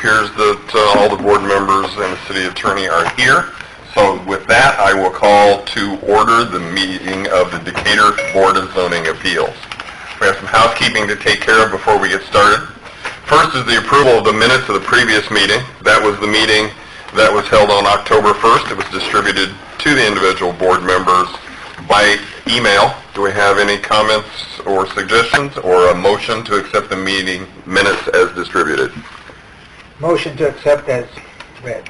appears that all the board members and the city attorney are here. So with that, I will call to order the meeting of the Decatur Board of Zoning Appeals. We have some housekeeping to take care of before we get started. First is the approval of the minutes of the previous meeting. That was the meeting that was held on October 1st. It was distributed to the individual board members by email. Do we have any comments or suggestions or a motion to accept the meeting minutes as distributed? Motion to accept as read.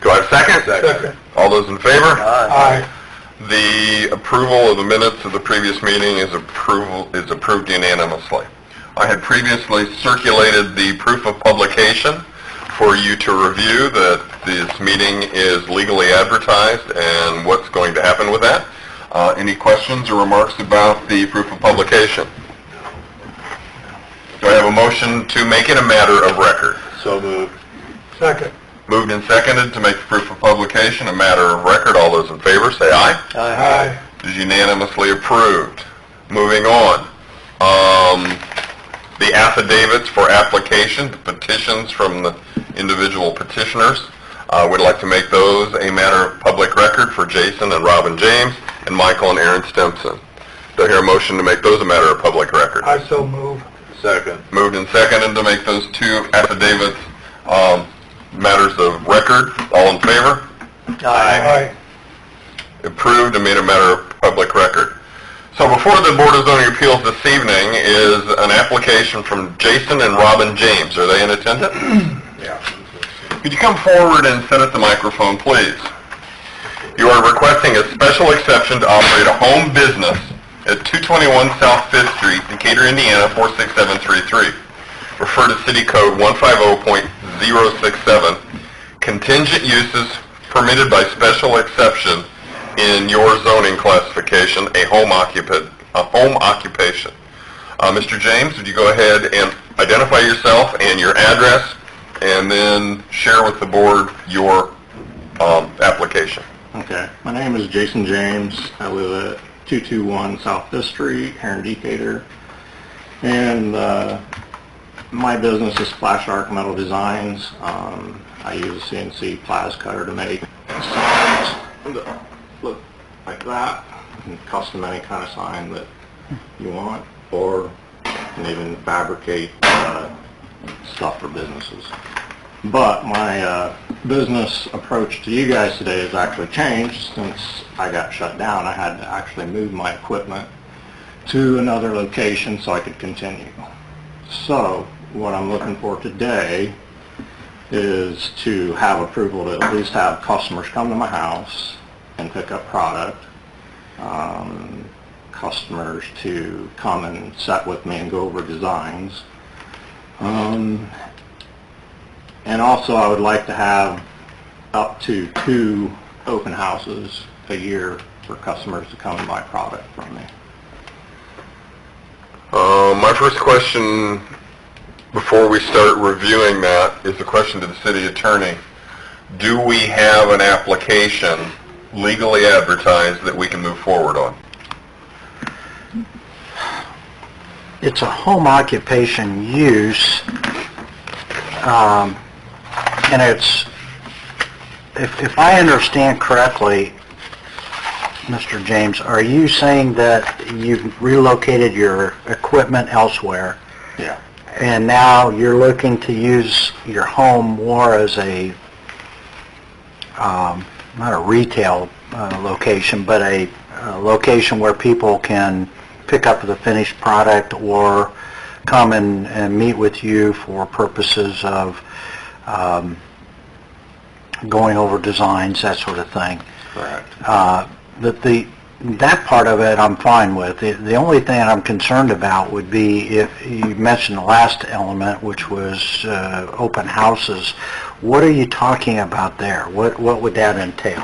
Do I have a second? Second. All those in favor? Aye. The approval of the minutes of the previous meeting is approved unanimously. I had previously circulated the proof of publication for you to review that this meeting is legally advertised and what's going to happen with that. Any questions or remarks about the proof of publication? Do I have a motion to make it a matter of record? So moved. Second. Moved and seconded to make the proof of publication a matter of record. All those in favor say aye. Aye. It is unanimously approved. Moving on. The affidavits for application, the petitions from the individual petitioners. We'd like to make those a matter of public record for Jason and Robin James and Michael and Aaron Stimson. Do I hear a motion to make those a matter of public record? I so move. Second. Moved and seconded to make those two affidavits matters of record. All in favor? Aye. Approved and made a matter of public record. So before the Board of Zoning Appeals this evening is an application from Jason and Robin James. Are they in attendance? Yeah. Could you come forward and sit at the microphone, please? You are requesting a special exception to operate a home business at 221 South 5th Street, Decatur, Indiana, 46733. Refer to City Code 150.067. Contingent uses permitted by special exception in your zoning classification, a home occupation. Mr. James, would you go ahead and identify yourself and your address, and then share with the board your application? Okay. My name is Jason James. I live at 221 South 5th Street here in Decatur. And my business is Splash Arc Metal Designs. I use a CNC plas cutter to make signs that look like that, and custom any kind of sign that you want, or you can even fabricate stuff for businesses. But my business approach to you guys today has actually changed since I got shut down. I had to actually move my equipment to another location so I could continue. So what I'm looking for today is to have approval to at least have customers come to my house and pick up product, customers to come and sit with me and go over designs. And also I would like to have up to 2 open houses a year for customers to come and buy product from me. My first question before we start reviewing that is a question to the city attorney. Do we have an application legally advertised that we can move forward on? It's a home occupation use, and it's, if I understand correctly, Mr. James, are you saying that you've relocated your equipment elsewhere? Yeah. And now you're looking to use your home more as a, not a retail location, but a location where people can pick up the finished product or come and meet with you for purposes of going over designs, that sort of thing. Correct. That part of it I'm fine with. The only thing I'm concerned about would be if you mentioned the last element, which was open houses. What are you talking about there? What would that entail?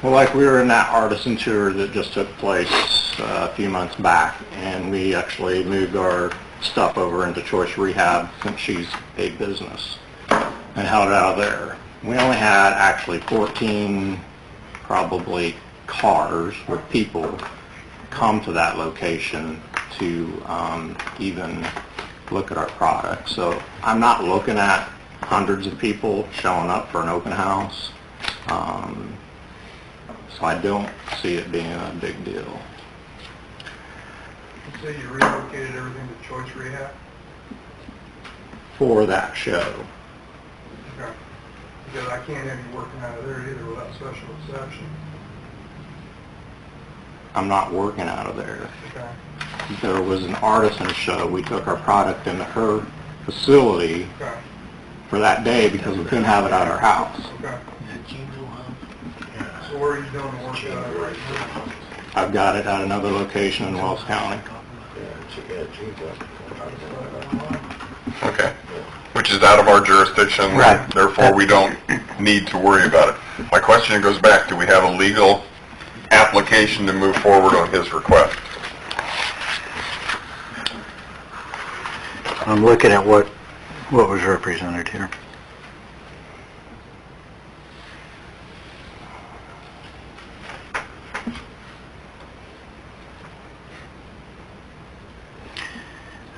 Well, like we were in that artisan tour that just took place a few months back, and we actually moved our stuff over into Choice Rehab since she's a business and held it out of there. We only had actually 14 probably cars with people come to that location to even look at our product. So I'm not looking at hundreds of people showing up for an open house. So I don't see it being a big deal. You say you relocated everything to Choice Rehab? For that show. Okay. Because I can't have you working out of there either without special exception. I'm not working out of there. Okay. There was an artisan show. We took our product into her facility Okay. for that day because we couldn't have it at our house. Okay. So where are you doing the work out of right now? I've got it at another location in Wells County. Okay. Which is out of our jurisdiction. Right. Therefore, we don't need to worry about it. My question goes back, do we have a legal application to move forward on his request? I'm looking at what was represented here.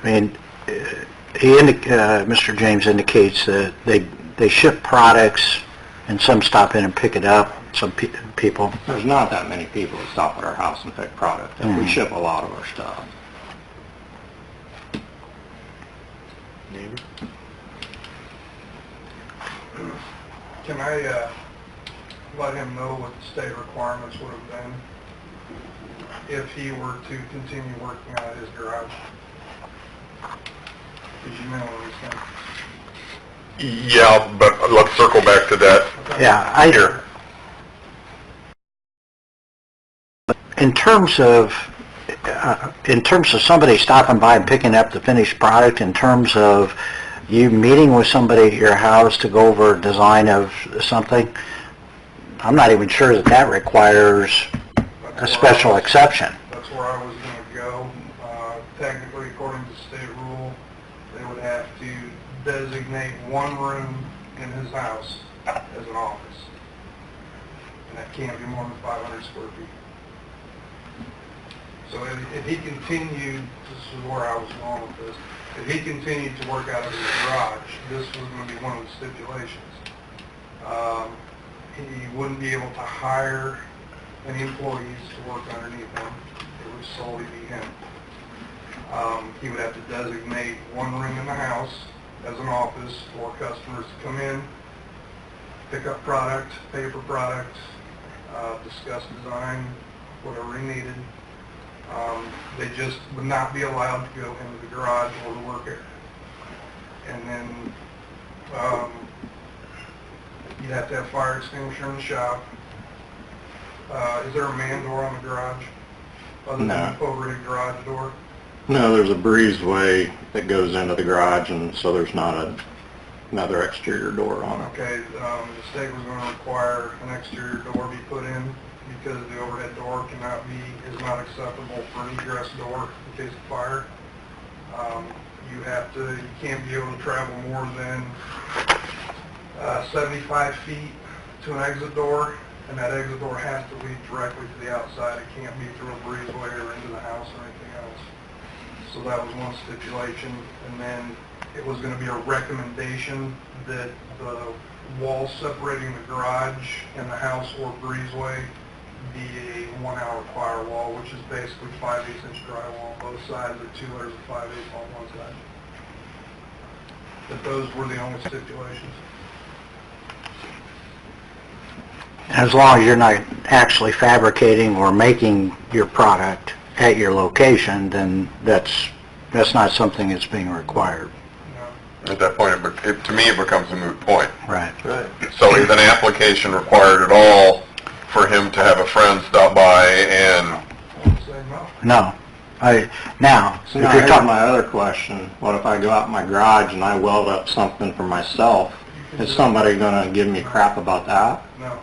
I mean, Mr. James indicates that they ship products and some stop in and pick it up, some people. There's not that many people that stop at our house and pick product. And we ship a lot of our stuff. Can I let him know what the state requirements would have been if he were to continue working out of his garage? Because you know what I'm saying. Yeah, but let's circle back to that Yeah, here. in terms of somebody stopping by and picking up the finished product, in terms of you meeting with somebody at your house to go over a design of something, I'm not even sure that requires a special exception. That's where I was going to go. Technically, according to state rule, they would have to designate one room in his house as an office. And that can't be more than 500 square feet. So if he continued, this is where I was going with this, if he continued to work out of his garage, this was going to be one of the stipulations. He wouldn't be able to hire any employees to work underneath him. It would solely be him. He would have to designate one room in the house as an office for customers to come in, pick up product, pay for product, discuss design, whatever he needed. They just would not be allowed to go into the garage or the work area. And then you'd have to have fire extinguisher in the shop. Is there a man door on the garage? Other than No. the overhead garage door? No, there's a breezeway that goes into the garage, and so there's not another exterior door on it. Okay, the state was going to require an exterior door be put in because the overhead door is not acceptable for an egress door in case of fire. You can't be able to travel more than 75 feet to an exit door, and that exit door has to lead directly to the outside. It can't be through a breezeway or into the house or anything else. So that was one stipulation, and then it was going to be a recommendation that the wall separating the garage and the house or breezeway be a 1-hour firewall, which is basically 5/8-inch drywall on both sides with 2 layers of 5/8 on one side. But those were the only stipulations. As long as you're not actually fabricating or making your product at your location, then that's not something that's being required. At that point, to me, it becomes a moot point. Right. So is an application required at all for him to have a friend stop by and... Say no. No. Now, So if now you're here's talking, my other question. What if I go out in my garage and I weld up something for myself? Is somebody going to give me crap about that? No.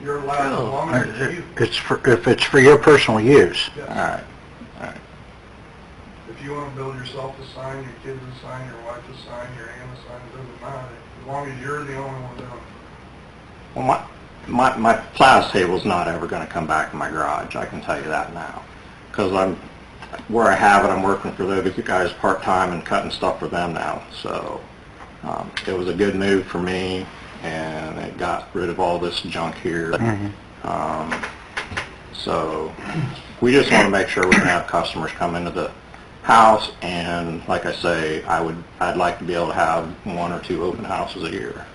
You're allowed as long as it's you. if it's for your personal use. Yes. All right. If you want to build yourself a sign, your kids a sign, your wife a sign, your aunt a sign, it doesn't matter. As long as you're the only one doing it. Well, my Plas table's not ever going to come back in my garage. I can tell you that now. Because where I have it, I'm working for those guys part-time and cutting stuff for them now. So It was a good move for me, and it got rid of all this junk here. So we just want to make sure we're going to have customers come into the house, and like I say, I'd like to be able to have 1 or 2 open houses a year.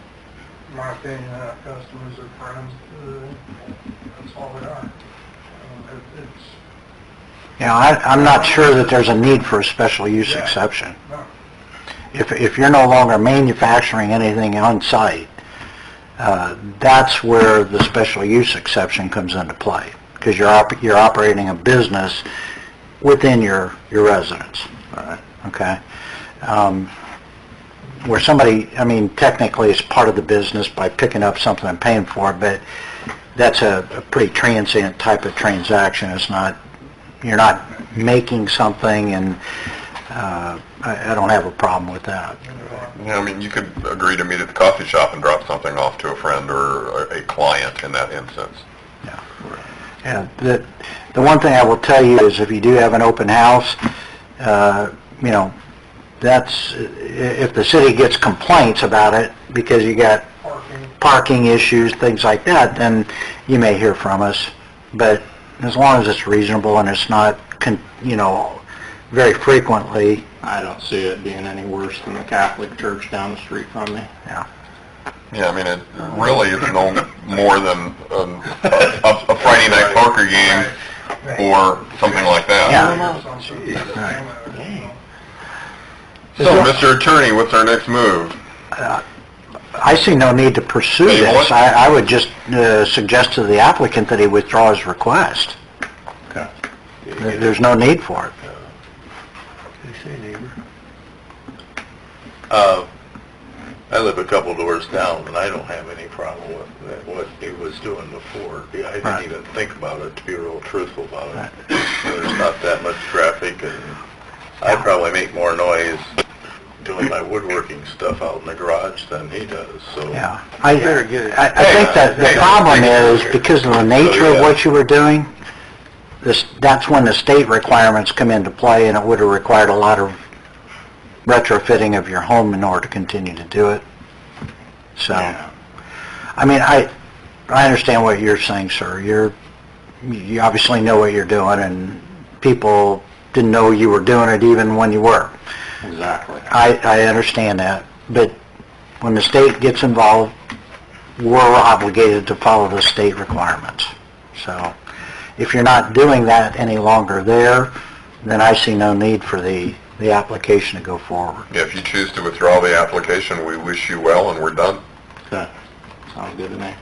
In my opinion, customers are friends, that's all they are. It's, Yeah, I'm not sure that there's a need for a special use exception. no, If you're no longer manufacturing anything on site, that's where the special use exception comes into play, because you're operating a business within your residence. Right. Okay? Where somebody, I mean, technically it's part of the business by picking up something and paying for it, but that's a pretty transient type of transaction. It's not, you're not making something, and I don't have a problem with that. Yeah, I mean, you could agree to meet at the coffee shop and drop something off to a friend or a client in that instance. Yeah. And the one thing I will tell you is if you do have an open house, you know, that's, if the city gets complaints about it because you got parking issues, things like that, then you may hear from us. But as long as it's reasonable and it's not, you know, very frequently. I don't see it being any worse than the Catholic Church down the street from me. Yeah. Yeah, I mean, it really is no more than a Friday night poker game or something like that. Yeah. So, Mr. Attorney, what's our next move? I see no need to pursue Table this. it? I would just suggest to the applicant that he withdraw his request. Okay. There's no need for it. I live a couple doors down, and I don't have any problem with what he was doing before. I Right. didn't even think about it, to be real truthful about it. There's not that much traffic, and I probably make more noise doing my woodworking stuff out in the garage than he does, so... Yeah. I think that the problem is, because of the nature of what you were doing, that's when the state requirements come into play, and it would have required a lot of retrofitting of your home in order to continue to do it. So, I mean, I understand what you're saying, sir. You obviously know what you're doing, and people didn't know you were doing it even when you were. Exactly. I understand that, but when the state gets involved, we're obligated to follow the state requirements. So, if you're not doing that any longer there, then I see no need for the application to go forward. Yeah, if you choose to withdraw the application, we wish you well, and we're done. Okay. Sounds good to me.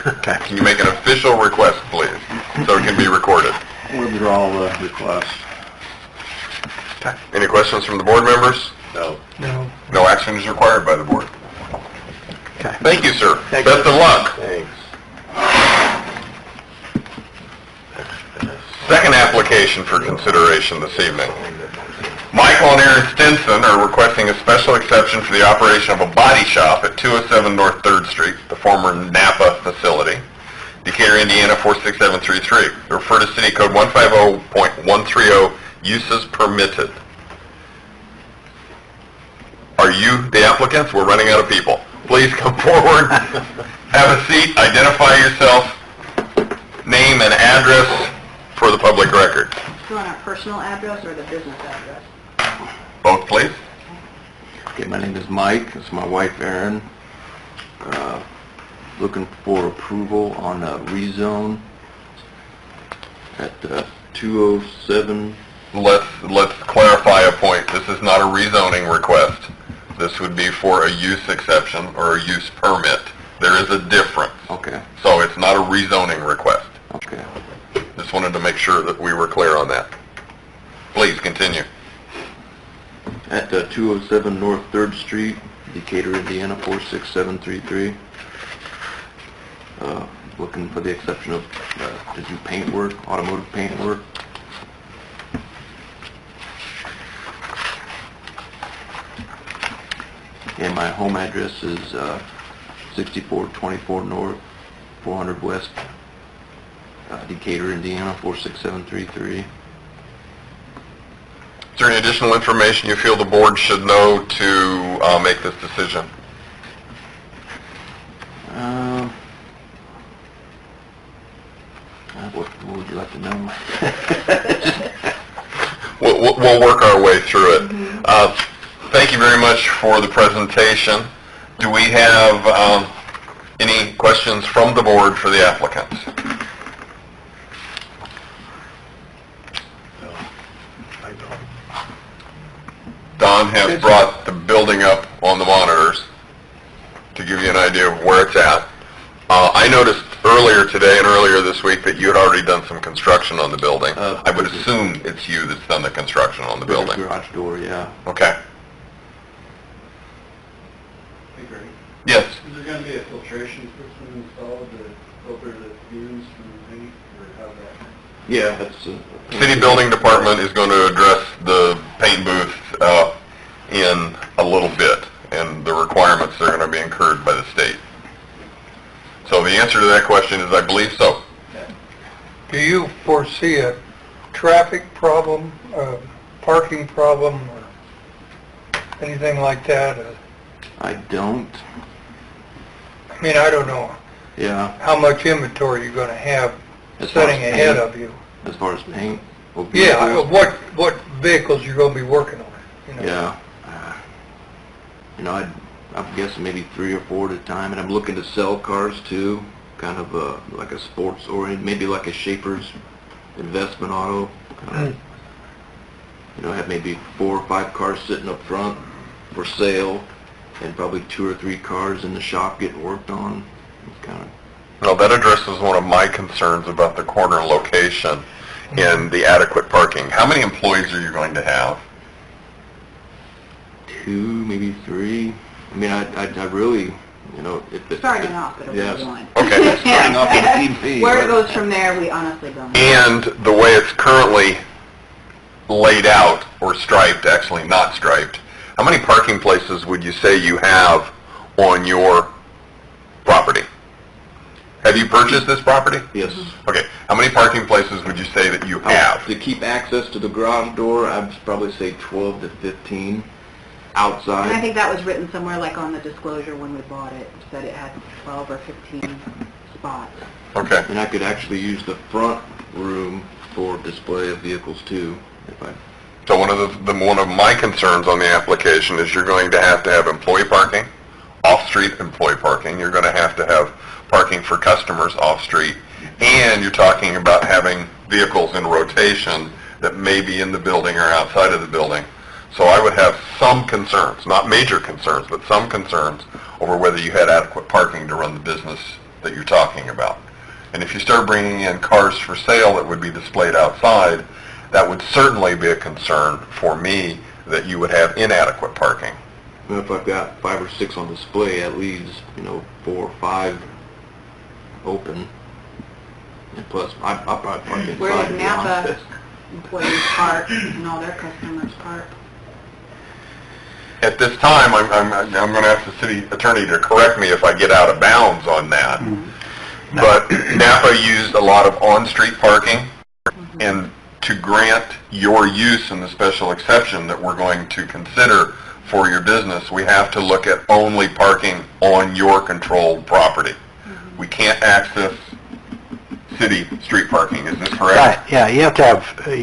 Okay. Can you make an official request, please, so it can be recorded? Withdraw the request. Any questions from the board members? No. No action is required by the board. Okay. Thank you, sir. Best of luck. Thanks. Second application for consideration this evening. Michael and Aaron Stinson are requesting a special exception for the operation of a body shop at 207 North 3rd Street, the former Napa facility, Decatur, Indiana 46733. They refer to City Code 150.130, uses permitted. Are you the applicants? We're running out of people. Please come forward, have a seat, identify yourself, name and address for the public record. Do you want our personal address or the business address? Both, please. Okay, my name is Mike. It's my wife, Erin. Looking for approval on a rezone at 207. Let's clarify a point. This is not a rezoning request. This would be for a use exception or a use permit. There is a difference. Okay, So it's not a rezoning request. okay. Just wanted to make sure that we were clear on that. Please continue. At 207 North 3rd Street, Decatur, Indiana 46733. Looking for the exception of to do paint work, automotive paint work. And my home address is 6424 North, 400 West, Decatur, Indiana 46733. Is there any additional information you feel the board should know to make this decision? you like to know? We'll work our way through it. Thank you very much for the presentation. Do we have any questions from the board for the applicants? I don't. Don has brought the building up on the monitors to give you an idea of where it's at. I noticed earlier today and earlier this week that you had already done some construction on the building. I would assume it's you that's done the construction on the building. Garage door, yeah. Okay. Hey, Greg, Yes. is there going to be a filtration system installed to filter the fumes from the paint, or how's that? Yeah, that's... City Building Department is going to address the paint booth in a little bit, and the requirements that are going to be incurred by the state. So the answer to that question is I believe so. Do you foresee a traffic problem, a parking problem, or anything like that? I don't. I mean, I don't know Yeah. how much inventory you're gonna have As far sitting as ahead paint? of you. As far as paint? or Yeah, vehicles? what vehicles you're gonna be working on, you know? Yeah. I'm guessing maybe 3 or 4 at a time, and I'm looking to sell cars too, kind of like a sports oriented, maybe like a Schaefer's investment auto. Have maybe 4 or 5 cars sitting up front for sale, and probably 2 or 3 cars in the shop getting worked on. It's kind of... Well, that addresses one of my concerns about the corner location and the adequate parking. How many employees are you going to have? 2, maybe 3. I mean, I really, if it... Starting off, it'll be Yes. one. Okay. Starting off in TV. Where it right? goes from there, we honestly don't know. And the way it's currently laid out, or striped, actually not striped, how many parking places would you say you have on your property? Have you purchased this property? Yes. Okay, how many parking places would you say that you have? To keep access to the garage door, I'd probably say 12 to 15 outside. And I think that was written somewhere like on the disclosure when we bought it, said it had 12 or 15 spots. Okay, And I could actually use the front room for display of vehicles too, if I... so one of my concerns on the application is you're going to have employee parking, off-street employee parking, you're going to have parking for customers off-street, and you're talking about having vehicles in rotation that may be in the building or outside of the building. So I would have some concerns, not major concerns, but some concerns over whether you had adequate parking to run the business that you're talking about. And if you start bringing in cars for sale that would be displayed outside, that would certainly be a concern for me that you would have inadequate parking. Well, if I've got 5 or 6 on display, that leaves, 4 or 5 open. And plus, I'll probably park inside. Where to did be Napa honest. employees park and all their customers park? At this time, I'm going to ask the city attorney to correct me if I get out of bounds on that. But Napa used a lot of on-street parking, and to grant your use in the special exception that we're going to consider for your business, we have to look at only parking on your controlled property. We can't access city street parking, is this correct? Right, yeah, you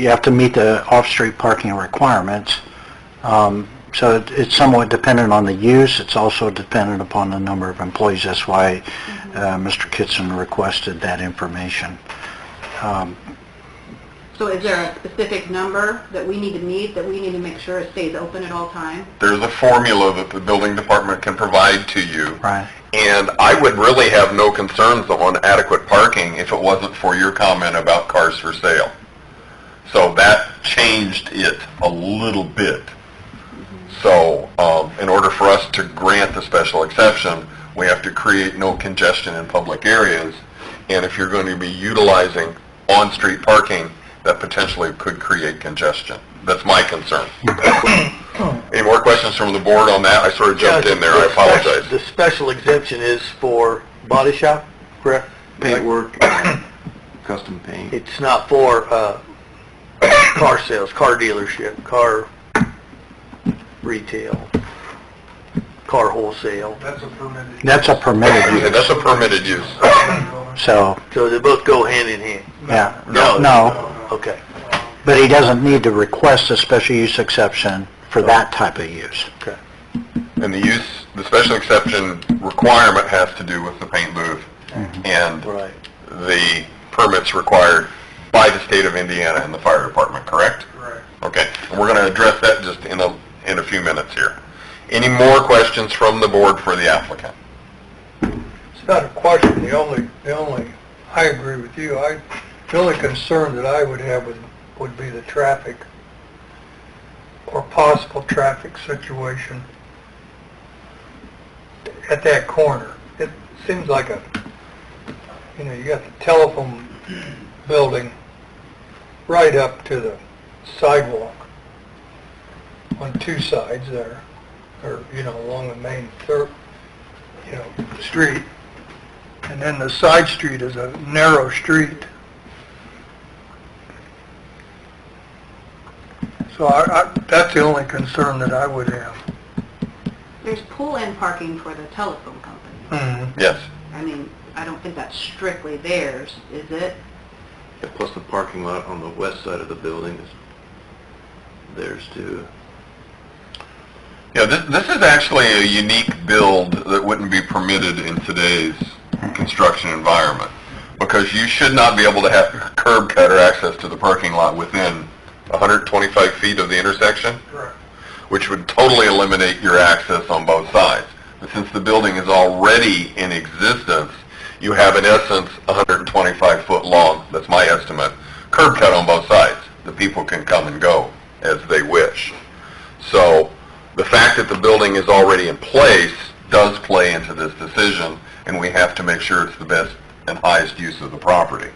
have to meet the off-street parking requirements. So it's somewhat dependent on the use. It's also dependent upon the number of employees. That's why Mr. Kitson requested that information. So is there a specific number that we need to meet, that we need to make sure it stays open at all times? There's a formula that the building department can provide to you. Right. And I would really have no concerns on adequate parking if it wasn't for your comment about cars for sale. So that changed it a little bit. So in order for us to grant the special exception, we have to create no congestion in public areas. And if you're going to be utilizing on-street parking, that potentially could create congestion. That's my concern. Any more questions from the board on that? I sort of jumped in there, I apologize. The special exemption is for body shop, correct? Paint work, custom paint. It's not for car sales, car dealership, car retail, car wholesale. That's a permitted. That's a permitted And use. that's a permitted use. So, So they both go hand in hand? yeah. No. No, Okay. but he doesn't need to request a special use exception for that type of use. And the special exception requirement has to do with the paint booth and Right. the permits required by the state of Indiana and the fire department, correct? Correct. Okay, and we're going to address that just in a few minutes here. Any more questions from the board for the applicant? It's not a question, I agree with you. The only concern that I would have would be the traffic or possible traffic situation at that corner. It seems like you got the telephone building right up to the sidewalk on two sides there, or, along the main street. And then the side street is a narrow street. So that's the only concern that I would have. There's pull-in parking for the telephone company. Yes. I mean, I don't think that's strictly theirs, is it? Yeah, plus the parking lot on the west side of the building is theirs too. Yeah, this is actually a unique build that wouldn't be permitted in today's construction environment, because you should not be able to have curb cut or access to the parking lot within 125 feet of the intersection, Correct. which would totally eliminate your access on both sides. But since the building is already in existence, you have in essence 125 foot long, that's my estimate, curb cut on both sides. The people can come and go as they wish. So the fact that the building is already in place does play into this decision, and we have to make sure it's the best and highest use of the property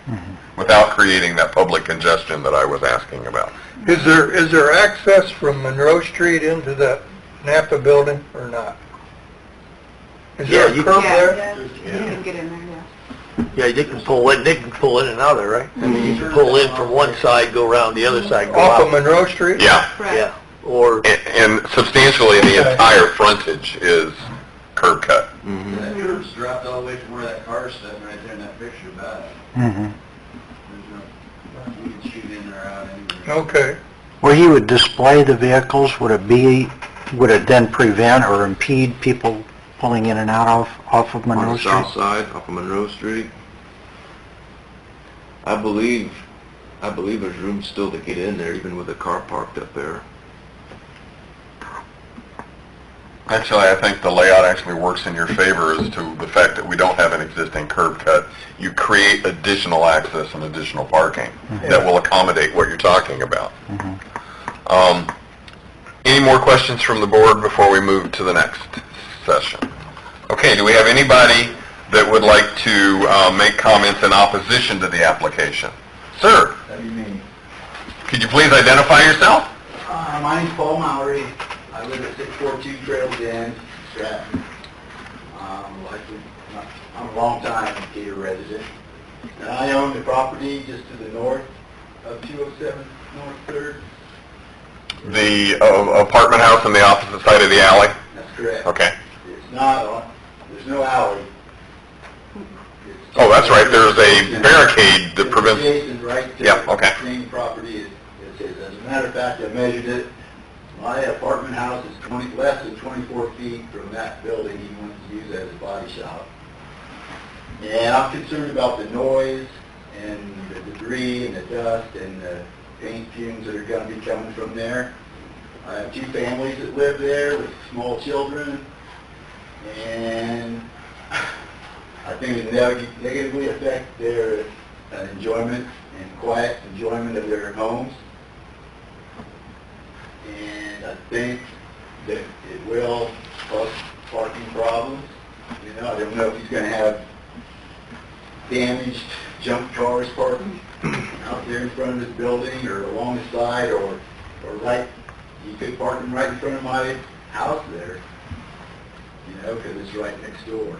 without creating that public congestion that I was asking about. Is there access from Monroe Street into that Napa building or not? Is there a curb there? Yeah, you can get in there, yeah. Yeah, they can pull in and out of there, right? I mean, you can pull in from one side, go around the other side, go Off of out. Monroe Street? Yeah, Correct. Yeah, or, and substantially the entire frontage is curb cut. That curb's dropped all the way from where that car's sitting right there in that picture back. Mhm. There's no, you can shoot in or out anywhere. Okay. Where you would display the vehicles, would it then prevent or impede people pulling in and out off of On Monroe the Street? south side, off of Monroe Street. I believe there's room still to get in there, even with a car parked up there. Actually, I think the layout actually works in your favor as to the fact that we don't have an existing curb cut. You create additional access and additional parking that will accommodate what you're talking about. Any more questions from the board before we move to the next session? Okay, do we have anybody that would like to make comments in opposition to the application? Sir, What do you mean? could you please identify yourself? My name's Paul Mowry. I live at 642 Trails End, Stratton. I'm a long-time Decatur resident. And I own the property just to the north of 207 North 3rd. The apartment house on the opposite side of the alley? That's correct. Okay. It's not, there's no alley. Oh, that's right, there's a barricade that prevents... It's adjacent right to Yeah, okay. the same property as his. As a matter of fact, I measured it. My apartment house is less than 24 feet from that building he wants to use as a body shop. And I'm concerned about the noise and the debris and the dust and the paint fumes that are going to be coming from there. I have two families that live there with small children, and I think it negatively affect their enjoyment and quiet enjoyment of their homes. And I think that it will cause parking problems. I don't know if he's going to have damaged junk cars parking out there in front of his building or along the side or right, you could park them right in front of my house there, because it's right next door.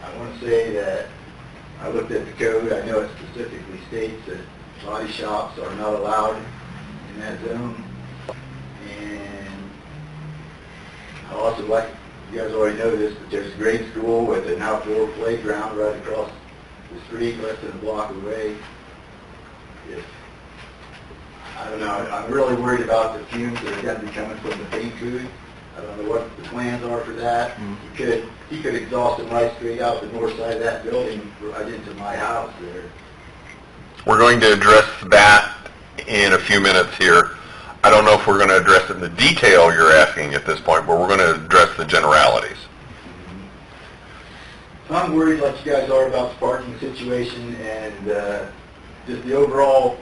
I want to say that I looked at the code. I know it specifically states that body shops are not allowed in that zone. And you guys already know this, but there's a grade school with an outdoor playground right across the street, less than a block away. If, I don't know, I'm really worried about the fumes that are going to be coming from the paint booth. I don't know what the plans are for that. He could exhaust them right straight out the north side of that building, right into my house there. We're going to address that in a few minutes here. I don't know if we're going to address it in the detail you're asking at this point, but we're going to address the generalities. I'm worried like you guys are about the parking situation and just the overall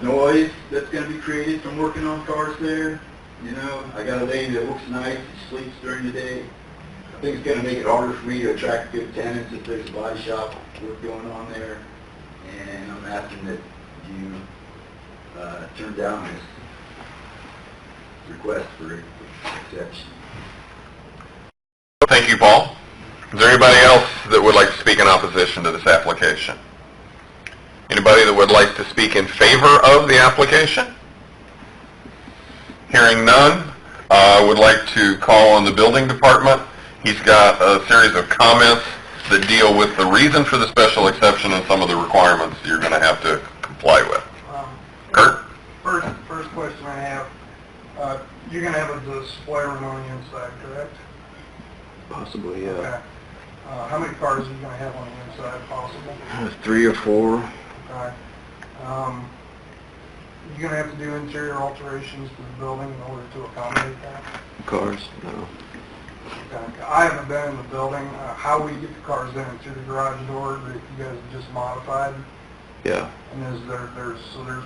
noise that's going to be created from working on cars there. You know, I got a lady that works nights and sleeps during the day. I think it's going to make it harder for me to attract good tenants if there's a body shop work going on there. And I'm asking that you turn down this request for exception. Thank you, Paul. Is there anybody else that would like to speak in opposition to this application? Anybody that would like to speak in favor of the application? Hearing none, I would like to call on the building department. He's got a series of comments that deal with the reason for the special exception and some of the requirements you're going to have to comply with. Kurt? First question I have, you're going to have a display room on the inside, correct? Possibly, Okay. yeah. How many cars are you going to have on the inside, possible? 3 or 4. Okay. You're going to have to do interior alterations to the building in order to accommodate that? Cars? No. Okay. I haven't been in the building. How we get the cars in and through the garage door that you guys have just modified? Yeah. And there's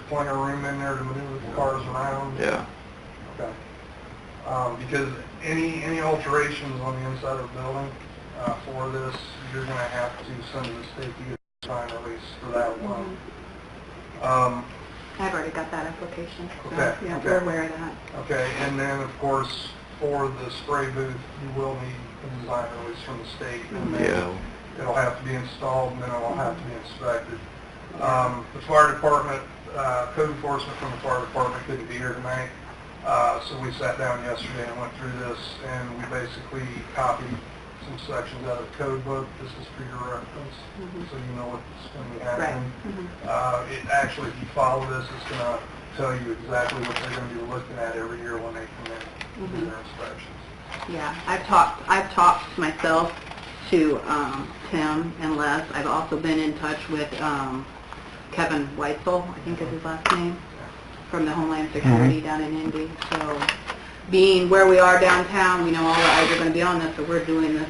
plenty of room in there to maneuver the cars around? Yeah. Okay. Because any alterations on the inside of the building for this, you're going to have to send to the state to get a sign release for that one. I've already got that application, so, Okay, yeah, okay. we're aware of that. Okay, and then of course for the spray booth, you will need a design release from the state. And then Yeah. it'll have to be installed and then it'll have to be inspected. The fire department, code enforcement from the fire department couldn't be here tonight. So we sat down yesterday and went through this, and we basically copied some sections out of the code book. This is for your reference, so you know what's going to be happening. It actually, if you follow this, it's going to tell you exactly what they're going to be looking at every year when they come in and do their inspections. Yeah, I've talked myself to Tim and Les. I've also been in touch with Kevin Weitzel, I think is his last name, from the Homeland Security down in Indy. So being where we are downtown, we know all the eyes are going to be on this, so we're doing this,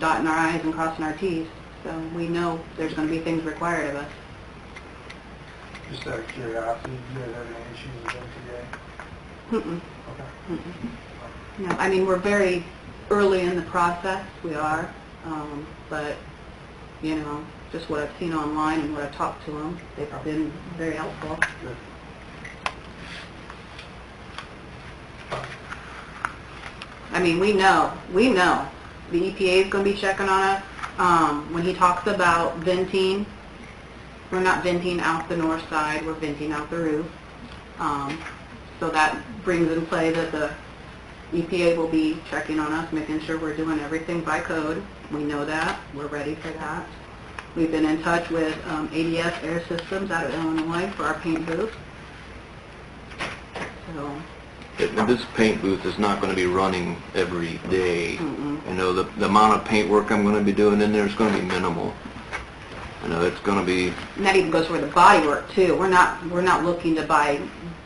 dotting our I's and crossing our T's. So we know there's going to be things required of us. Just out of curiosity, do you guys have any issues with MTA? Okay. No, I mean, we're very early in the process, we are, but, you know, just what I've seen online and what I've talked to them, they've been very helpful. Good. I mean, we know, the EPA is going to be checking on us. When he talks about venting, we're not venting out the north side, we're venting out the roof. So that brings in play that the EPA will be checking on us, making sure we're doing everything by code. We know that, we're ready for that. We've been in touch with ADS Air Systems out of Illinois for our paint booth. So, And this paint booth is not going to be running every day. You know, the amount of paint work I'm going to be doing in there is going to be minimal. You know, it's going to be... and that even goes for the body work too. We're not looking to buy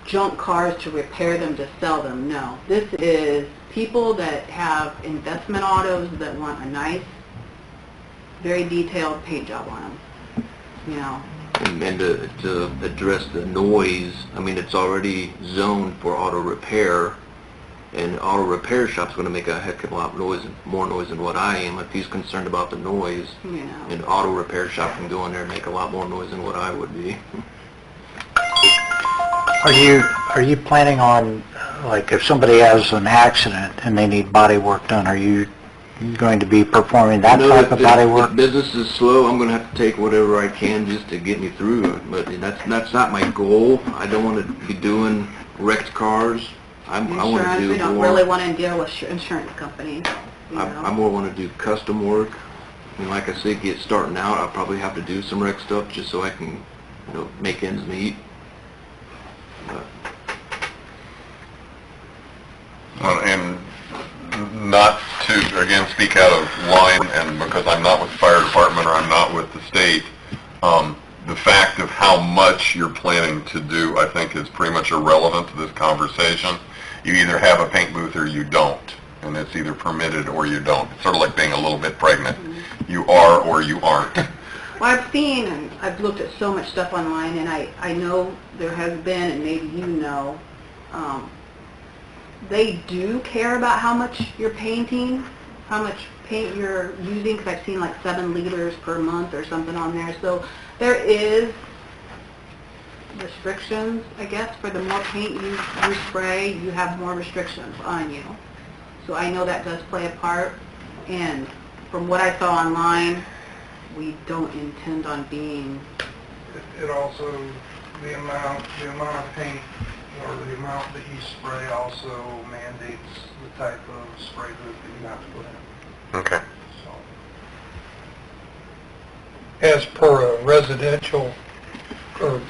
junk cars to repair them to sell them, no. This is people that have investment autos that want a nice, very detailed paint job on them, you know. And to address the noise, I mean, it's already zoned for auto repair, and auto repair shop's going to make a heck of a lot more noise than what I am. If he's concerned about the noise, Yeah. an auto repair shop can go in there and make a lot more noise than what I would be. Are you planning on, like, if somebody has an accident and they need body work done, are you going to be performing that type of body work? If business is slow, I'm going to have to take whatever I can just to get me through it. But that's not my goal. I don't want to be doing wrecked cars. I want to Insurance, do we don't more. really want to deal with insurance companies, you I know. more want to do custom work. And like I said, get starting out, I'll probably have to do some rec stuff just so I can, make ends meet. But And not to, again, speak out of line, and because I'm not with the fire department or I'm not with the state, the fact of how much you're planning to do, I think, is pretty much irrelevant to this conversation. You either have a paint booth or you don't, and it's either permitted or you don't. It's sort of like being a little bit pregnant. You are or you aren't. Well, I've seen and I've looked at so much stuff online, and I know there has been, and maybe you know, they do care about how much you're painting, how much paint you're using, because I've seen like 7 liters per month or something on there. So there is restrictions, I guess, for the more paint you spray, you have more restrictions on you. So I know that does play a part, and from what I saw online, we don't intend on being... It also, the amount of paint or the amount that you spray also mandates the type of spray booth that you have to put in. Okay. So, As per a residential, or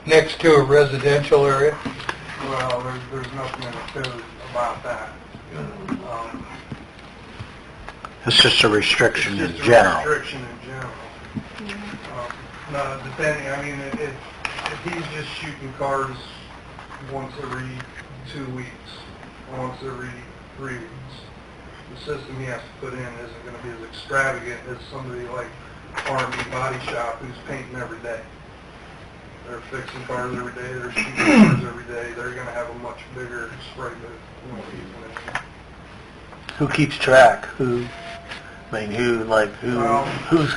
next to a residential area? well, there's nothing in the code about that. It's just a restriction in It's just a general. restriction in general. No, depending, I mean, if he's just shooting cars once every 2 weeks, once every 3 weeks, the system he has to put in isn't going to be as extravagant as somebody like R&B Body Shop who's painting every day. They're fixing cars every day, they're shooting cars every day, they're going to have a much bigger spray booth than what he's going to do. Who keeps track? Who's Well,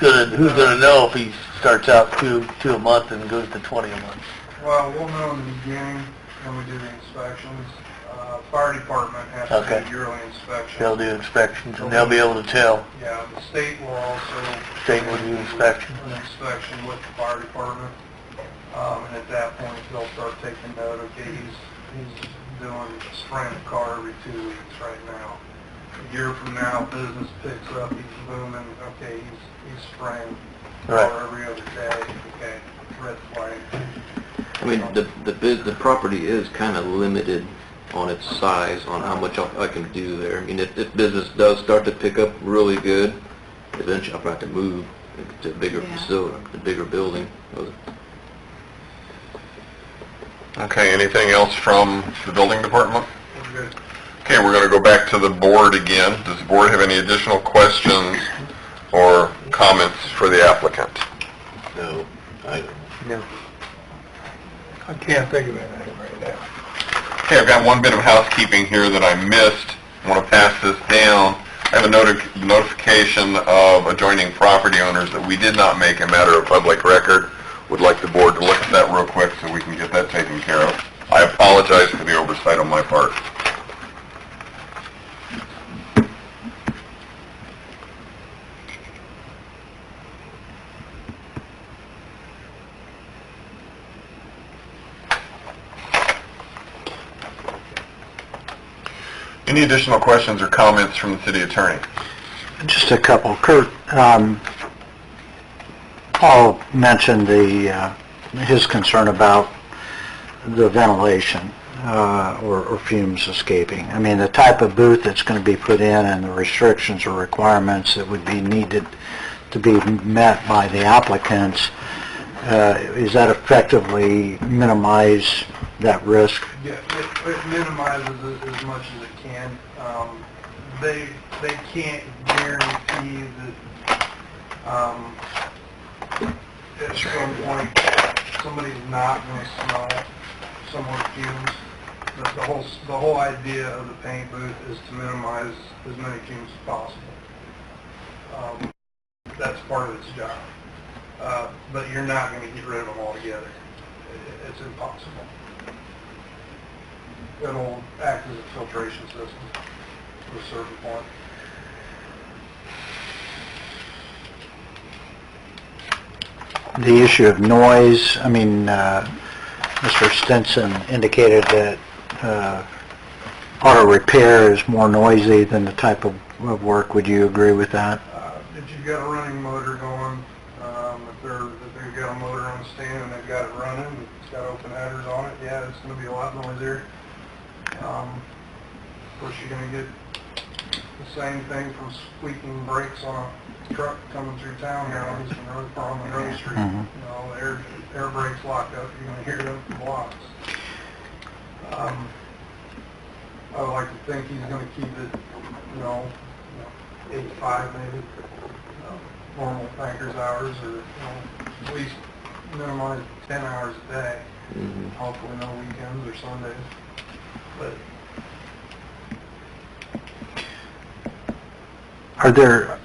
gonna know if he starts out two a month and goes to 20 a month? Well, we'll know in the beginning when we do the inspections. Fire department has to Okay. do yearly inspections. They'll do inspections and they'll be able to tell. Yeah, the state will also... State will do inspections. An inspection with the fire department. And at that point, they'll start taking note, okay, he's doing spraying the car every 2 weeks right now. A year from now, business picks up, he's booming, okay, he's spraying the Right. car every other day, okay, red flag. I mean, the property is kind of limited on its size, on how much I can do there. I mean, if business does start to pick up really good, eventually I'll have to move to a bigger Yeah. facility, a bigger building. Okay, anything else from the building department? We're good. Okay, we're going to go back to the board again. Does the board have any additional questions or comments for the applicant? No, I don't. No. I can't think of anything right now. Okay, I've got one bit of housekeeping here that I missed. I want to pass this down. I have a notification of adjoining property owners that we did not make a matter of public record. Would like the board to look at that real quick so we can get that taken care of. I apologize for the oversight on my part. Any additional questions or comments from the city attorney? Just a couple. Kurt, Paul mentioned his concern about the ventilation or fumes escaping. I mean, the type of booth that's going to be put in and the restrictions or requirements that would be needed to be met by the applicants, is that effectively minimize that risk? Yeah, it minimizes it as much as it can. They can't guarantee that at some point somebody's not going to smell someone's fumes. But the whole idea of the paint booth is to minimize as many fumes as possible. That's part of its job. But you're not going to get rid of them altogether. It's impossible. It'll act as a filtration system to a certain point. The issue of noise, I mean, Mr. Stinson indicated that auto repair is more noisy than the type of work. Would you agree with that? If you've got a running motor going, if they've got a motor on stand and they've got it running, and it's got open headers on it, yeah, it's gonna be a lot noisier. Of course, you're gonna get the same thing from squeaking brakes on a truck coming through town here on Eastern Road, or on Monroe Street. Mhm. You know, the air brakes locked up, you're gonna hear them from blocks. I would like to think he's gonna keep it, 8 to 5 maybe, normal banker's hours, or, at least minimize 10 hours a day. Mhm. Hopefully no weekends or Sundays. But Are there,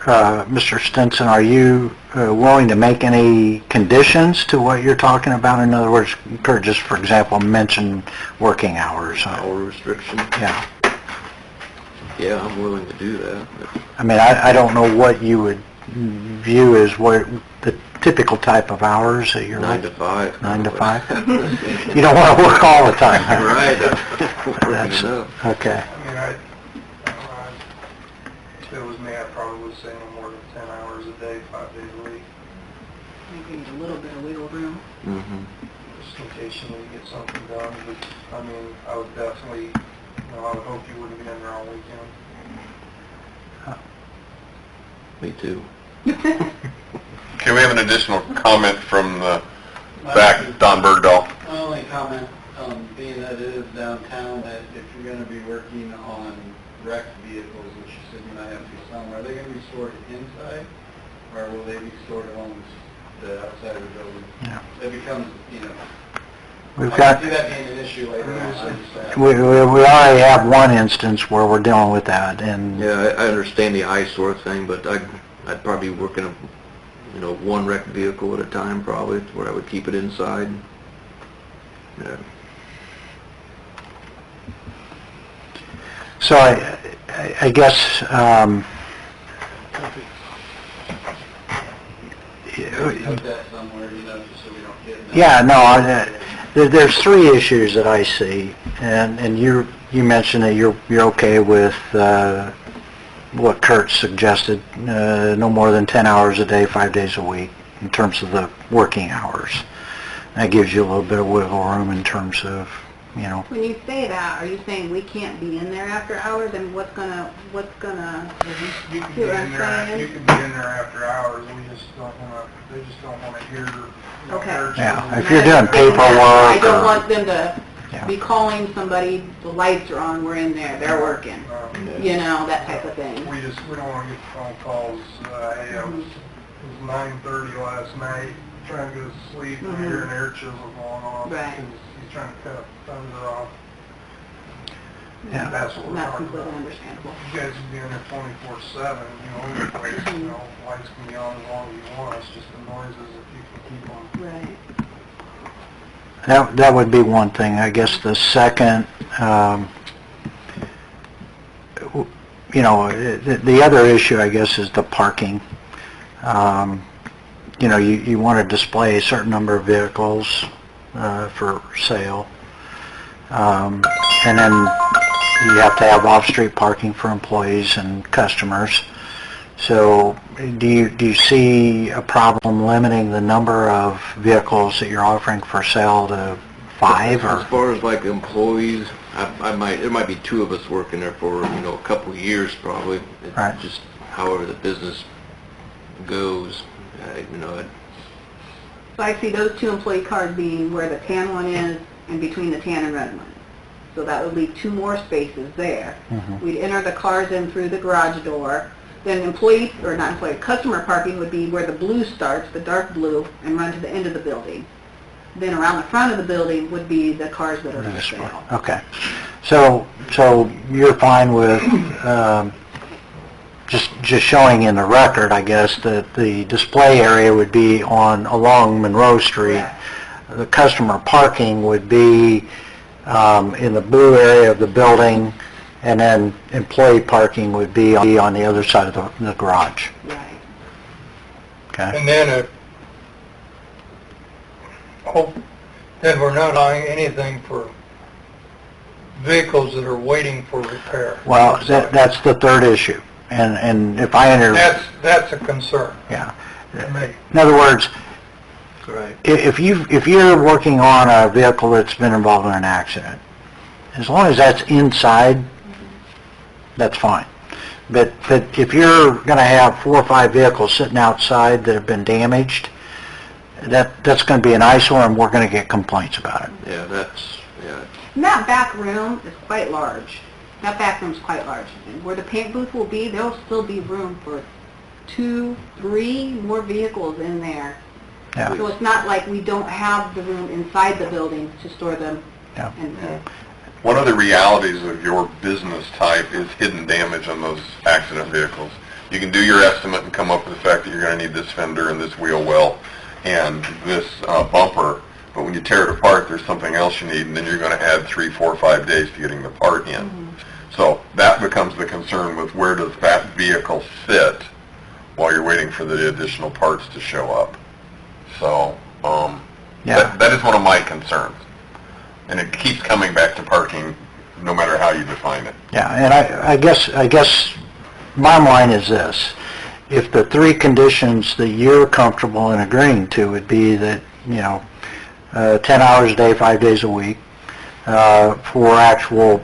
Mr. Stinson, are you willing to make any conditions to what you're talking about? In other words, Kurt, just for example, mention working hours. Hour restriction. Yeah. Yeah, I'm willing to do that. I mean, I don't know what you would view as what the typical type of hours that you're... 9 to 5. 9 to 5? You don't want to work all the time, huh? Right. Working That's, enough. okay. I mean, if it was me, I probably would say no more than 10 hours a day, 5 days a week, Maybe need a little bit of wiggle room. Mm-hmm. just in case you need to get something done. But, I mean, I would definitely, I would hope you wouldn't be in there all weekend. Me too. Okay, we have an additional comment from the back, Don Bergdahl. My only comment, being that it is downtown, that if you're going to be working on wrecked vehicles, which you said you might have to do some, are they going to be stored inside, or will they be stored along the outside of the building? Yeah. It becomes, We've I got... can see that being an issue later on. I just, We already have one instance where we're dealing with that, and Yeah, I understand the eyesore thing, but I'd probably be working, one wrecked vehicle at a time probably, where I would keep it inside. Yeah. so I guess, note that somewhere, just so we don't get in that. yeah, no, there's three issues that I see, and you mentioned that you're okay with what Kurt suggested, no more than 10 hours a day, 5 days a week, in terms of the working hours. That gives you a little bit of wiggle room in terms of, When you say that, are you saying we can't be in there after hours, and what's gonna, You can See be what in I'm there, saying? you can be in there after hours, they just don't want to hear, Okay. their Yeah, children. if you're doing paperwork I don't or- want them to Yeah. be calling somebody, the lights are on, we're in there, they're working, that type of thing. We don't want to get phone calls, hey, it was 9:30 last night, trying to go to sleep, and I hear an air chisel going off. Right. Because he's trying to cut thunder off. Yeah. That's what we're Not talking completely about. understandable. You guys can be in there 24/7, every place, lights can be on as long as you want, it's just the noises if you can keep them. Right. that would be one thing. I guess the second, the other issue, I guess, is the parking. You want to display a certain number of vehicles for sale. And then you have to have off-street parking for employees and customers. So do you see a problem limiting the number of vehicles that you're offering for sale to 5 As or? far as like employees, there might be 2 of us working there for, a couple of years probably. It's Right. just however the business goes, So I see those 2 employee cars being where the tan one is and between the tan and red one. So that would leave 2 more spaces there. Mhm. We'd enter the cars in through the garage door. Then customer parking would be where the blue starts, the dark blue, and run to the end of the building. Then around the front of the building would be the cars that are for sale. Okay. So you're fine with just showing in the record, I guess, that the display area would be along Monroe Street. Correct. The customer parking would be in the blue area of the building, and then employee parking would be on the other side of the garage. Right. Okay? And then then we're not buying anything for vehicles that are waiting for repair. Well, that's the third issue, and if I That's a concern yeah. to me. In other words, Right. if you're working on a vehicle that's been involved in an accident, as long as that's inside, that's fine. But if you're going to have 4 or 5 vehicles sitting outside that have been damaged, that's going to be an eyesore, and we're going to get complaints about it. Yeah, that's, yeah. And that back room is quite large. That back room's quite large. And where the paint booth will be, there'll still be room for 2, 3 more vehicles in there. Yeah. So it's not like we don't have the room inside the building to store them. Yeah. And, One of the realities of your business type is hidden damage on those accident vehicles. You can do your estimate and come up with the fact that you're going to need this fender and this wheel well and this bumper, but when you tear it apart, there's something else you need, and then you're going to add 3, 4, 5 days to getting the part in. So that becomes the concern with where does that vehicle sit while you're waiting for the additional parts to show up. So Yeah. that is one of my concerns. And it keeps coming back to parking, no matter how you define it. Yeah, and I guess bottom line is this: if the 3 conditions that you're comfortable in agreeing to would be that, 10 hours a day, 5 days a week, for actual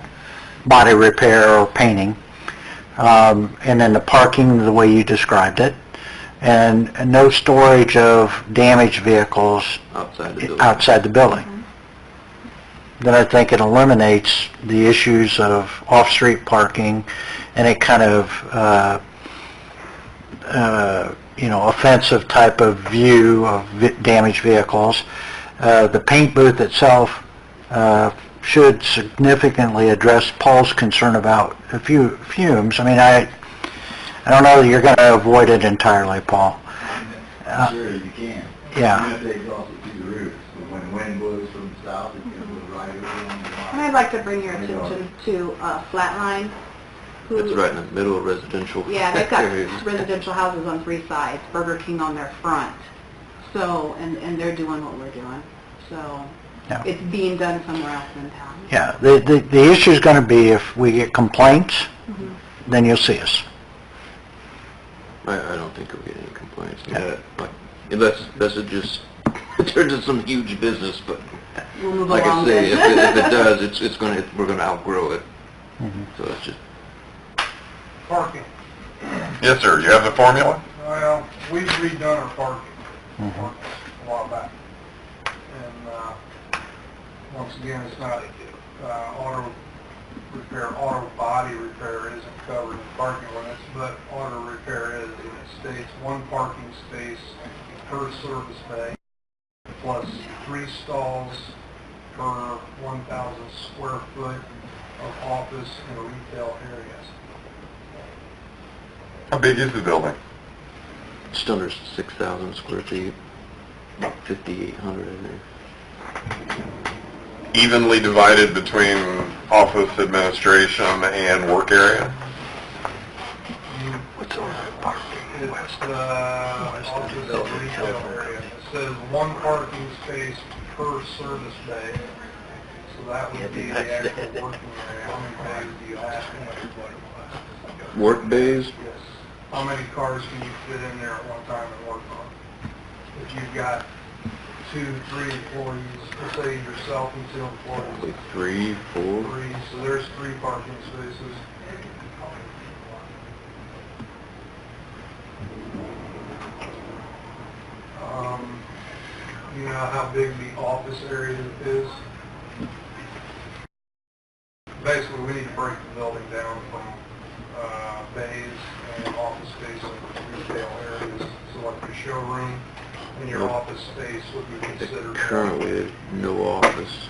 body repair or painting, and then the parking the way you described it, and no storage of damaged vehicles Outside the building. then I think it eliminates the issues of off-street parking and a kind of, offensive type of view of damaged vehicles. The paint booth itself should significantly address Paul's concern about fumes. I mean, I don't know that you're going to avoid it entirely, Paul. Sure, you can. Yeah. Even if they exhaust it through the roof, but when the wind blows from the south, it's going to blow right over on the and bottom. I'd like to bring your attention to Flatline. who- It's right in the middle of residential Yeah, they've got areas. residential houses on 3 sides, Burger King on their front. So, and they're doing what we're doing. So, Yeah. it's being done somewhere else in town. Yeah, the issue's going to be if we get complaints, then you'll see us. I don't think we'll get any complaints. Like, unless it just turns into some huge business, but We'll move like I along say, then. if it does, we're gonna outgrow it. So it's just, Parking. Yes, sir. You have the formula? Well, we've redone our parking a while back. And, once again, it's not, auto body repair isn't covered in parking ordinance, but auto repair is, and it states 1 parking space per service bay, plus 3 stalls per 1,000 square foot of office and retail areas. How big is the building? just under 6,000 square feet, about 5,800 in there. Evenly divided between office administration and work area? What's on that parking? It's the office and retail area. It says 1 parking space per service bay. So that would be the actual working area. How many bays do you have? Work bays, Yes. How many cars can you fit in there at one time and work on? If you've got 2, 3 employees, let's say yourself and 2 employees. like 3, 4. 3, so there's 3 parking spaces. You know how big the office area is? Basically, we need to break the building down from bays and office space and retail areas. So like your showroom and your office space would be considered. Currently, there's no office.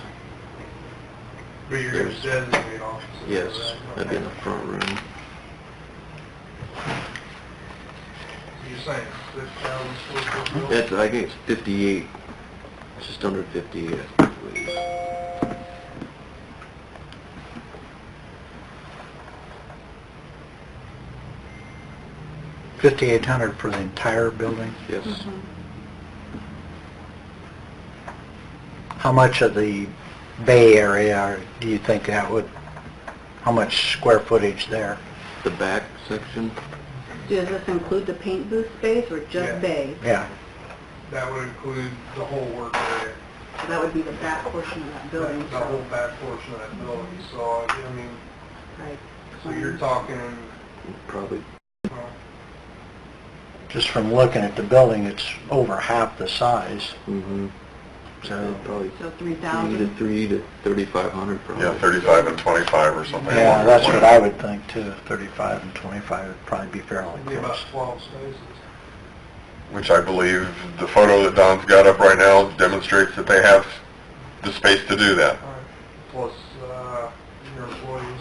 But you're going to designate offices. Yes, correct? that'd be in the front room. You're saying 6,000 square foot building? It's, I think it's 58, just under 58, I believe. $5,800 for the entire building? Yes. How much of the Bay Area do you think that would how much square footage there? The back section? Does this include the paint booth space or Yeah. just bays? Yeah. That would include the whole work area, So that would be the back portion of that building. the whole back portion of that building. So, I mean, Right. so you're talking, Probably. well, Just from looking at the building, it's over half the size, Mm-hmm. so... Probably So 3 to 3,000. 3,500 probably. Yeah, 35 and 25 or something. Yeah, that's what I would think too, 35 and 25 would probably be fairly it'd be about close. 12 spaces. Which I believe the photo that Don's got up right now demonstrates that they have the space to do that. All right. Plus, your employees.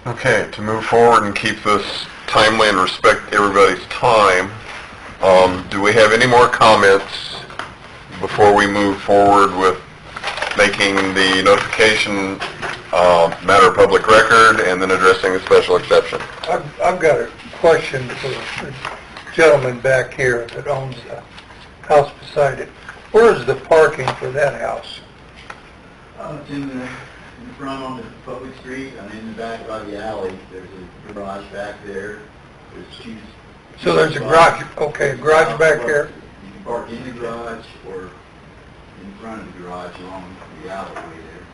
Okay, to move forward and keep this timely and respect everybody's time, do we have any more comments before we move forward with making the notification matter of public record and then addressing a special exception? I've got a question for the gentleman back here that owns the house beside it. Where's the parking for that house? It's in the front on the public street, and in the back by the alley, there's a garage back there. There's two. So there's a garage, okay, a garage back here? You can park in the garage or in front of the garage along the alleyway there.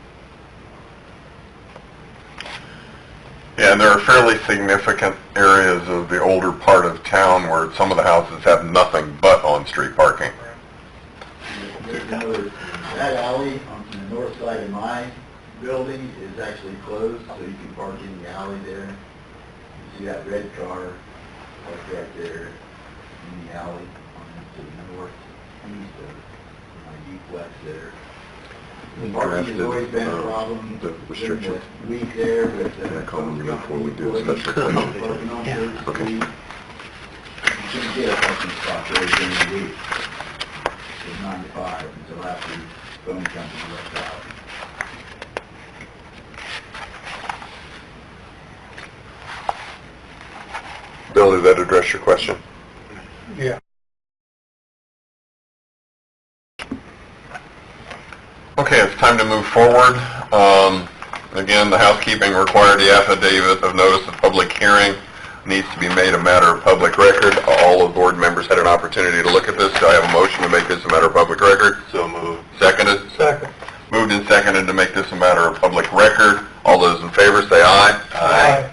Yeah, and there are fairly significant areas of the older part of town where some of the houses have nothing but on-street parking. There's another, that alley on the north side of my building is actually closed, so you can park in the alley there. You see that red car parked right there in the alley on the northeast of my duplex there. Parking has always been a problem. the restrictions. Week there, but... Can I call them before we do a special exception? Yeah. Okay. You shouldn't get a parking spot there during the week. It's 9 to 5 until after phone company lets out. Bill, did that address your question? Yeah. Okay, it's time to move forward. Again, the housekeeping required the affidavit of notice of public hearing needs to be made a matter of public record. All the board members had an opportunity to look at this. Do I have a motion to make this a matter of public record? So moved. Seconded? Second. Moved and seconded to make this a matter of public record. All those in favor say aye. Aye.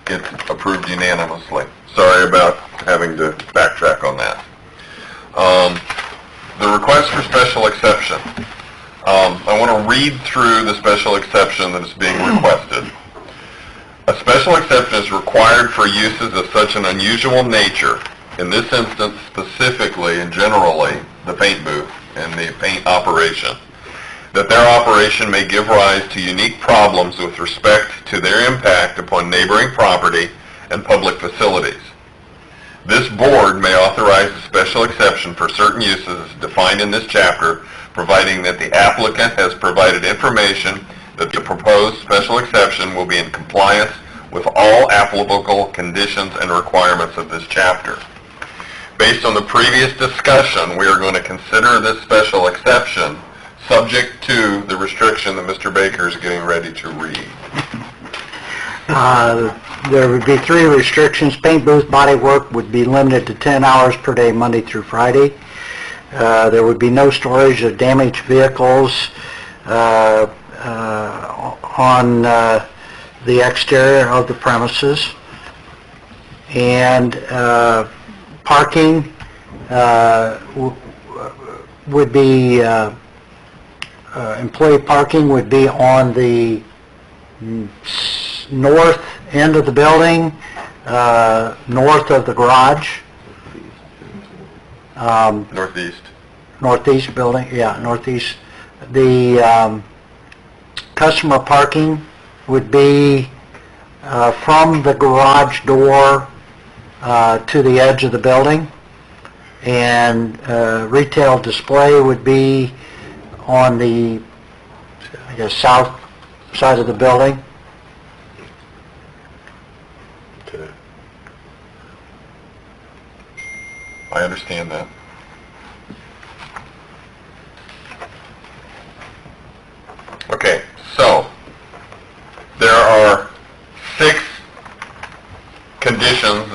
It's approved unanimously. Sorry about having to backtrack on that. The request for special exception. I want to read through the special exception that is being requested. A special exception is required for uses of such an unusual nature, in this instance specifically and generally, the paint booth and the paint operation, that their operation may give rise to unique problems with respect to their impact upon neighboring property and public facilities. This board may authorize a special exception for certain uses defined in this chapter, providing that the applicant has provided information that the proposed special exception will be in compliance with all applicable conditions and requirements of this chapter. Based on the previous discussion, we are going to consider this special exception subject to the restriction that Mr. Baker is getting ready to read. There would be 3 restrictions. Paint booth body work would be limited to 10 hours per day, Monday through Friday. There would be no storage of damaged vehicles on the exterior of the premises. And parking would be, employee parking would be on the north end of the building, north of the garage. Northeast. Northeast building, yeah, northeast. The customer parking would be from the garage door to the edge of the building, and retail display would be on the, I guess, south side of the building. Okay. I understand that.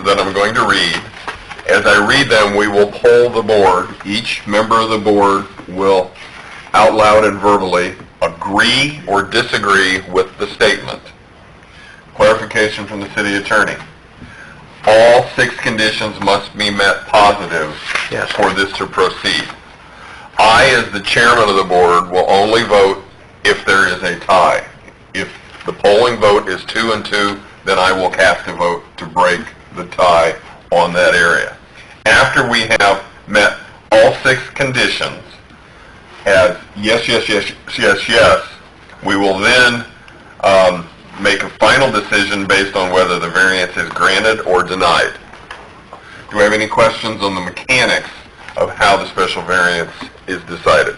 that I'm going to read. As I read them, we will poll the board. Each member of the board will, out loud and verbally, agree or disagree with the statement. Clarification from the city attorney. All 6 conditions must be met positive for this to proceed. I, as the chairman of the board, will only vote if there is a tie. If the polling vote is 2 and 2, then I will cast a vote to break the tie on that area. After we have met all 6 conditions, as yes, yes, yes, yes, yes, we will then make a final decision based on whether the variance is granted or denied. Do we have any questions on the mechanics of how the special variance is decided?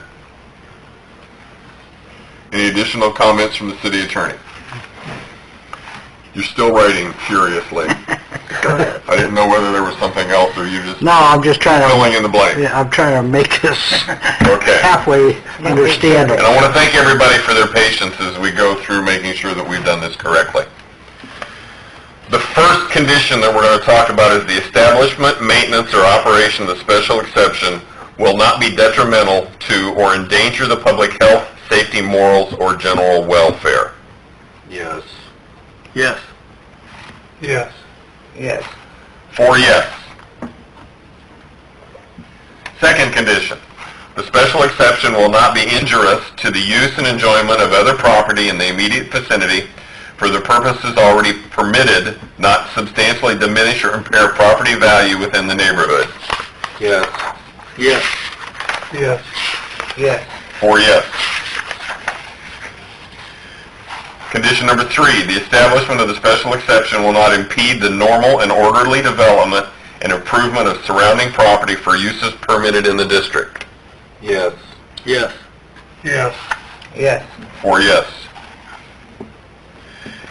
Any additional comments from the city attorney? You're still writing furiously. I didn't know whether there was something else or you just No, I'm just trying to... filling in the blank. Yeah, I'm trying to make this Okay. halfway understandable. And I want to thank everybody for their patience as we go through making sure that we've done this correctly. The first condition that we're going to talk about is the establishment, maintenance, or operation of the special exception will not be detrimental to or endanger the public health, safety, morals, or general welfare. Yes. Yes. Yes. Yes. 4 yes. Second condition, the special exception will not be injurious to the use and enjoyment of other property in the immediate vicinity for the purposes already permitted, not substantially diminish or impair property value within the neighborhood. Yes. Yes. Yes. Yes. 4 yes. Condition number 3, the establishment of the special exception will not impede the normal and orderly development and improvement of surrounding property for uses permitted in the district. Yes. Yes. Yes. Yes. 4 yes.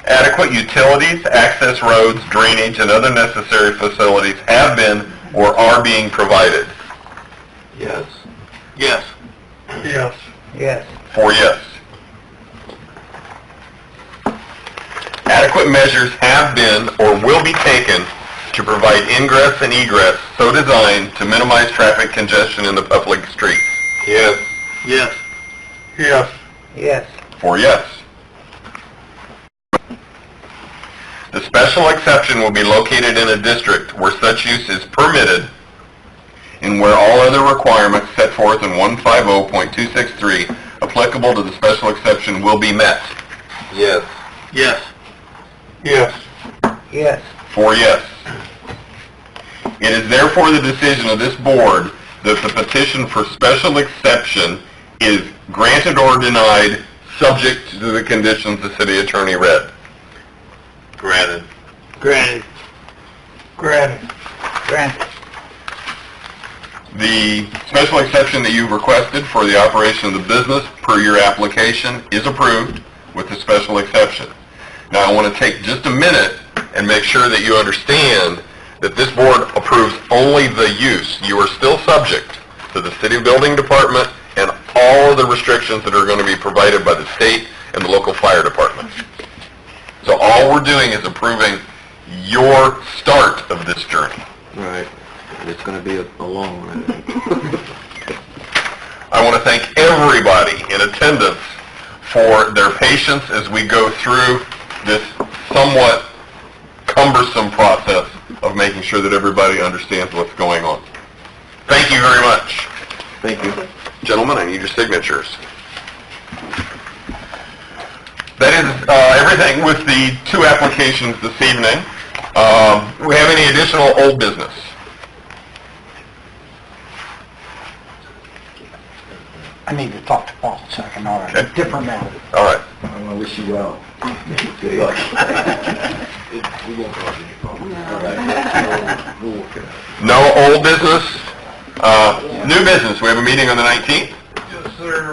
Adequate utilities, access roads, drainage, and other necessary facilities have been or are being provided. Yes. Yes. Yes. Yes. 4 yes. Adequate measures have been or will be taken to provide ingress and egress so designed to minimize traffic congestion in the public streets. Yes. Yes. Yes. Yes. 4 yes. The special exception will be located in a district where such use is permitted and where all other requirements set forth in 150.263 applicable to the special exception will be met. Yes. Yes. Yes. Yes. 4 yes. It is therefore the decision of this board that the petition for special exception is granted or denied subject to the conditions the city attorney read. Granted. Granted. Granted. Granted. The special exception that you've requested for the operation of the business per your application is approved with the special exception. Now I want to take just a minute and make sure that you understand that this board approves only the use. You are still subject to the city building department and all of the restrictions that are going to be provided by the state and the local fire department. So all we're doing is approving your start of this journey. Right. And it's going to be a long one. I want to thank everybody in attendance for their patience as we go through this somewhat cumbersome process of making sure that everybody understands what's going on. Thank you very much. Thank you. Gentlemen, I need your signatures. That is everything with the 2 applications this evening. Do we have any additional old business? I need to talk to Paul a second, all right. Okay. Different matter. All right. I want to wish you well. Good luck. No old business. New business. We have a meeting on the 19th. Yes, sir.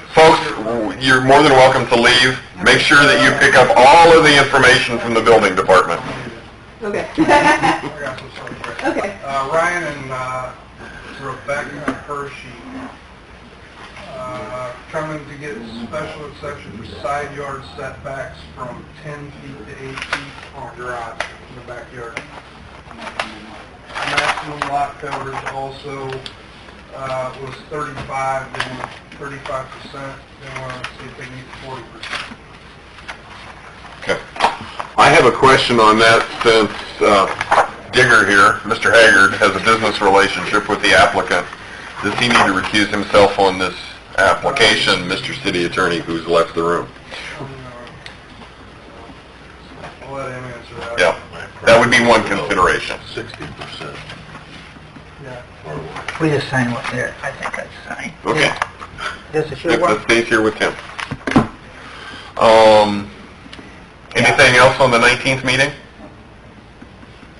Folks, you're more than welcome to leave. Make sure that you pick up all of the information from the building department. Okay. I got some stuff for you. Okay. Ryan and Rebecca Hershey coming to get special exception for side yard setbacks from 10 feet to 8 feet on a garage in the backyard. Maximum lot coverage also was 35, they want 35%, they want to see if they can get 40%. Okay. I have a question on that since Digger here, Mr. Haggard, has a business relationship with the applicant. Does he need to recuse himself on this application, Mr. City Attorney, who's left the room? I'll let him answer that. Yeah, that would be one consideration. 60%. Yeah. We just sign what there, I think I signed. Okay. Does it show Yep, that what? stays here with Tim. Anything else on the 19th meeting?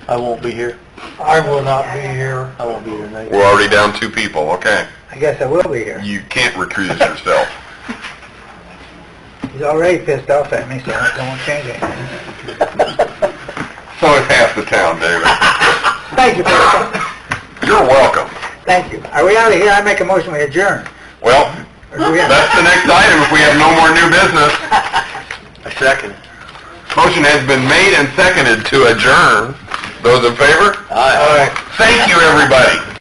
I won't be here. I will not be here. I won't be here tonight. We're already down 2 people, okay. I guess I will be here. You can't recuse yourself. He's already pissed off at me, so I don't change anything. So is half the town, David. Thank you, Chris. You're welcome. Thank you. Are we out of here? I make a motion, we adjourn. Well, Or do we have- that's the next item if we have no more new business. I second. Motion has been made and seconded to adjourn. Those in favor? Aye. Thank you, everybody.